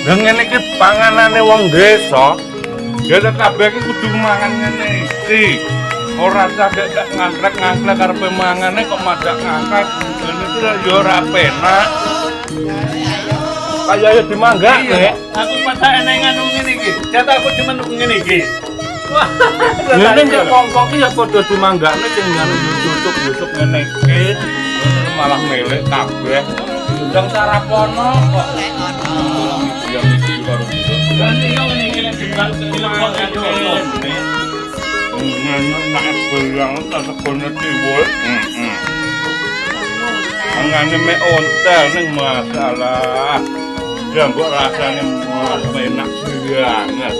Dengan iki panganane wong desa, ya kabeh iki kudu mangan ngene iki. Ora usah gak ngangklek karepe mangane kok madak ngangkat. Ngene iki ya ora penak. Kaya ya dimanggakne. Aku pasak eneng anu ngene iki. Jatah aku demen ngene iki. Wah, ngene iki wong-wong iki ya padha dimanggakne sing anu yucuk-yucuk ngene iki. Malah melek kabeh. Ndang sarapono kok. Ya iki karo itu. kan iya ngene iki lek dibuat telepon ngene. Ngene nek bilang tak sekone tiwul. Mangane me ontel ning masalah. Ya mbok rasane enak banget.